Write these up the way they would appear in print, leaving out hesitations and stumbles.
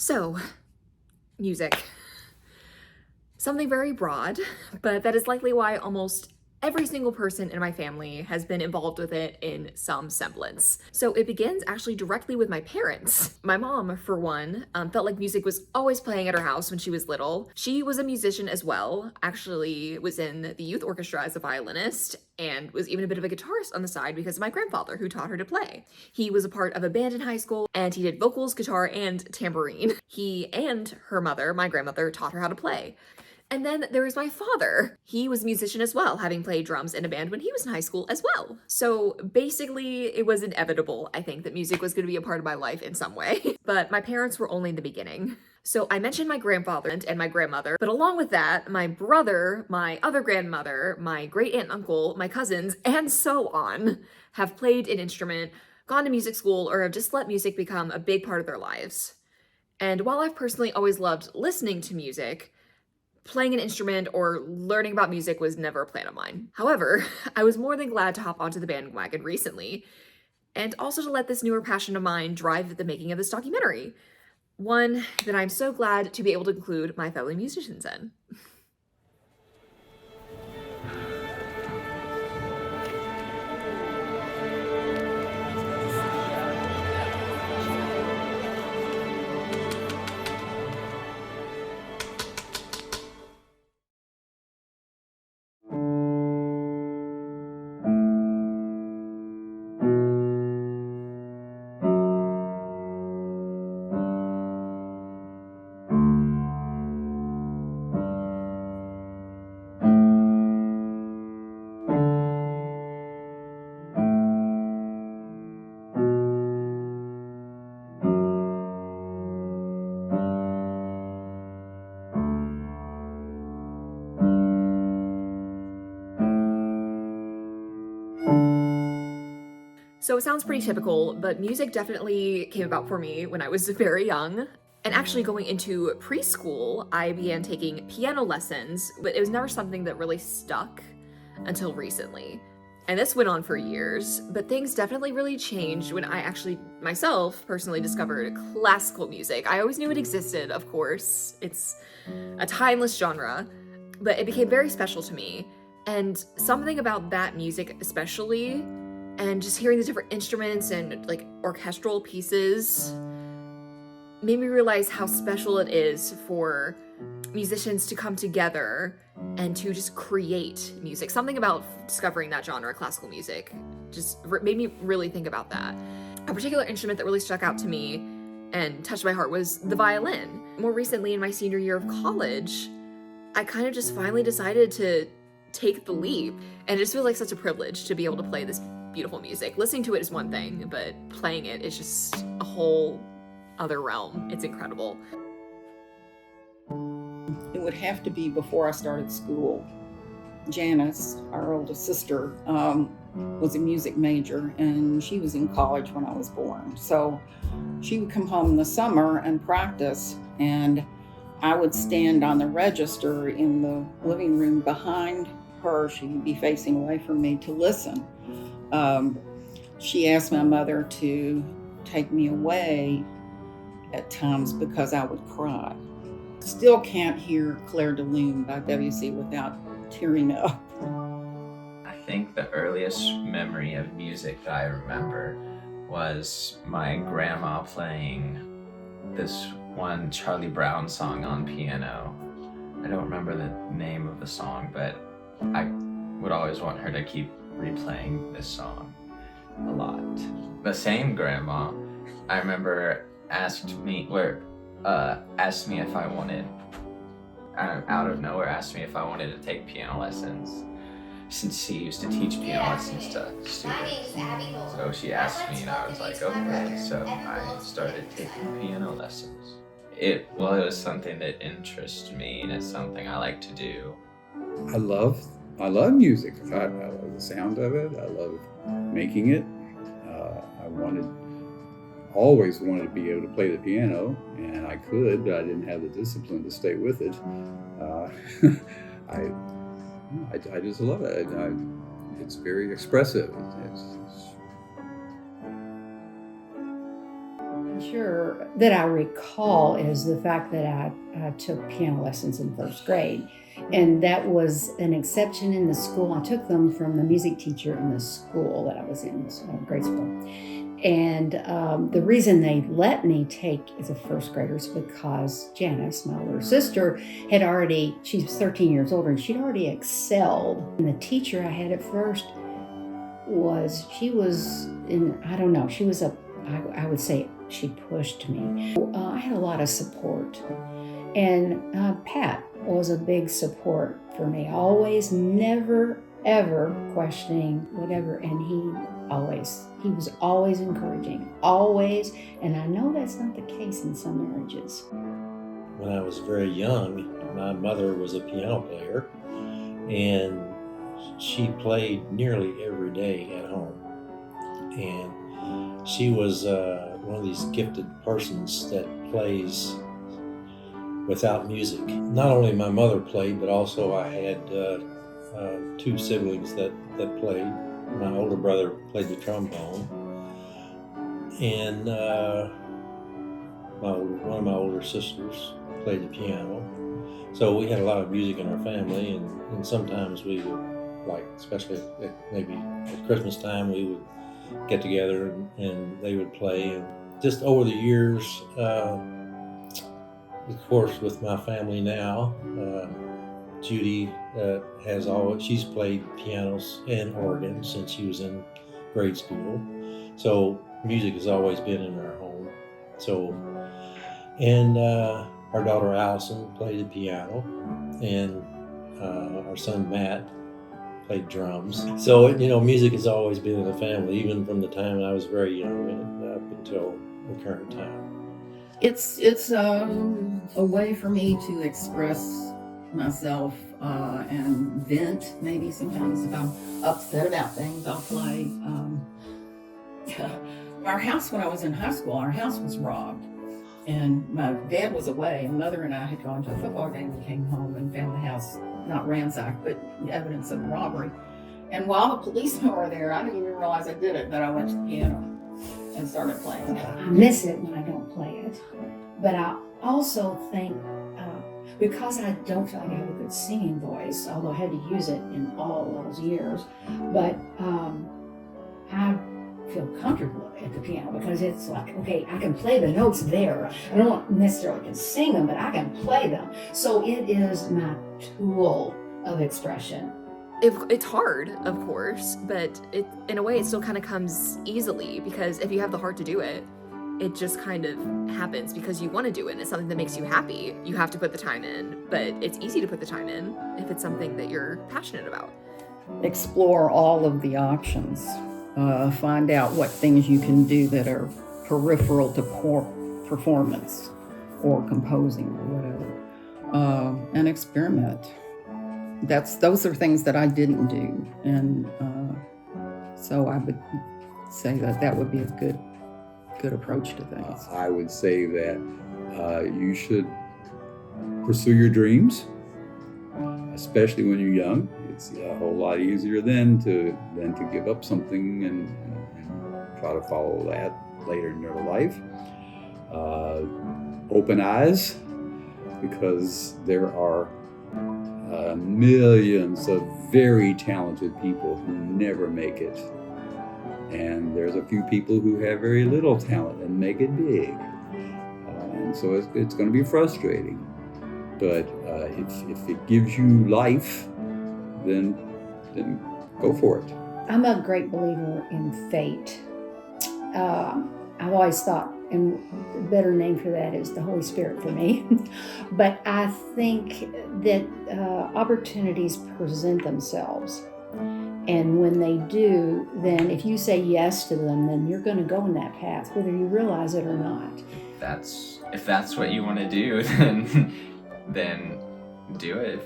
So, music. Something very broad, but that is likely why almost every single person in my family has been involved with it in some semblance. So it begins actually directly with my parents. My mom, for one, felt like music was always playing at her house when she was little. She was a musician as well, actually was in the youth orchestra as a violinist, and was even a bit of a guitarist on the side because of my grandfather who taught her to play. He was a part of a band in high school and he did vocals, guitar, and tambourine. He and her mother, my grandmother, taught her how to play. And then there was my father. He was a musician as well, having played drums in a band when he was in high school as well. So basically, it was inevitable, I think, that music was going to be a part of my life in some way. But my parents were only in the beginning. So I mentioned my grandfather and my grandmother, but along with that, my brother, my other grandmother, my great aunt and uncle, my cousins, and so on have played an instrument, gone to music school, or have just let music become a big part of their lives. And while I've personally always loved listening to music, playing an instrument or learning about music was never a plan of mine. However, I was more than glad to hop onto the bandwagon recently, and also to let this newer passion of mine drive the making of this documentary. One that I'm so glad to be able to include my fellow musicians in. So it sounds pretty typical, but music definitely came about for me when I was very young. And actually going into preschool, I began taking piano lessons, but it was never something that really stuck until recently. And this went on for years, but things definitely really changed when I actually myself personally discovered classical music. I always knew it existed, of course. It's a timeless genre, but it became very special to me. And something about that music especially, and just hearing the different instruments and like orchestral pieces made me realize how special it is for musicians to come together and to just create music. Something about discovering that genre, classical music, just made me really think about that. A particular instrument that really stuck out to me and touched my heart was the violin. More recently, in my senior year of college, I kind of just finally decided to take the leap, and it just feels like such a privilege to be able to play this beautiful music. Listening to it is one thing, but playing it is just a whole other realm. It's incredible. It would have to be before I started school. Janice, our oldest sister, was a music major, and she was in college when I was born. So she would come home in the summer and practice, and I would stand on the register in the living room behind her. She would be facing away from me to listen. She asked my mother to take me away at times because I would cry. Still can't hear Claire de Lune by W.C. without tearing up. I think the earliest memory of music that I remember was my grandma playing this one Charlie Brown song on piano. I don't remember the name of the song, but I would always want her to keep replaying this song a lot. The same grandma, I remember asked me if I wanted, out of nowhere, asked me if I wanted to take piano lessons, since she used to teach piano lessons to students. So she asked me, and I was like, okay. So I started taking piano lessons. It was something that interests me, and it's something I like to do. I love music. I love the sound of it. I love making it. Always wanted to be able to play the piano, and I could, but I didn't have the discipline to stay with it. I just love it. It's very expressive. Sure, that I recall is the fact that I took piano lessons in first grade. And that was an exception in the school. I took them from the music teacher in the school that I was in, grade school. And the reason they let me take as a first grader is because Janice, my older sister, she was 13 years older, and she'd already excelled. And the teacher I had at first she would say she pushed me. I had a lot of support. And Pat was a big support for me. Always, never, ever questioning whatever. And he was always encouraging, always. And I know that's not the case in some marriages. When I was very young, my mother was a piano player, and she played nearly every day at home. And she was one of these gifted persons that plays without music. Not only my mother played, but also I had two siblings that played. My older brother played the trombone, and one of my older sisters played the piano. So we had a lot of music in our family, and sometimes we would, especially maybe at Christmas time, we would get together and they would play. And just over the years, of course, with my family now, Judy she's played pianos and organ since she was in grade school. So music has always been in our home. So, and our daughter Allison played the piano, and our son Matt played drums. So, music has always been in the family, even from the time I was very young and up until the current time. It's a way for me to express myself and vent. Maybe sometimes if I'm upset about things, I'll play. Our house, when I was in high school, our house was robbed. And my dad was away, and Mother and I had gone to a football game and came home and found the house not ransacked, but evidence of robbery. And while the policemen were there, I didn't even realize I did it, that I went to the piano and started playing it. I miss it when I don't play it. But I also think, because I don't feel like I have a good singing voice, although I had to use it in all those years, but I feel comfortable at the piano because it's like, okay, I can play the notes there. I don't necessarily can sing them, but I can play them. So it is my tool of expression. It's hard, of course, but in a way it still kind of comes easily, because if you have the heart to do it, it just kind of happens because you want to do it and it's something that makes you happy. You have to put the time in, but it's easy to put the time in if it's something that you're passionate about. Explore all of the options. Find out what things you can do that are peripheral to performance or composing or whatever, and experiment. Those are things that I didn't do, and so I would say that would be a good approach to things. I would say that you should pursue your dreams, especially when you're young. It's a whole lot easier then to give up something and try to follow that later in your life. Open eyes, because there are millions of very talented people who never make it. And there's a few people who have very little talent and make it big. And so it's going to be frustrating. But if it gives you life, then go for it. I'm a great believer in fate. I've always thought, and the better name for that is the Holy Spirit for me. But I think that opportunities present themselves. And when they do, then if you say yes to them, then you're going to go in that path, whether you realize it or not. If that's what you want to do, then do it.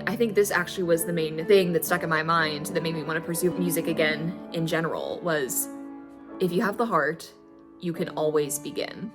I think this actually was the main thing that stuck in my mind that made me want to pursue music again in general, was if you have the heart, you can always begin.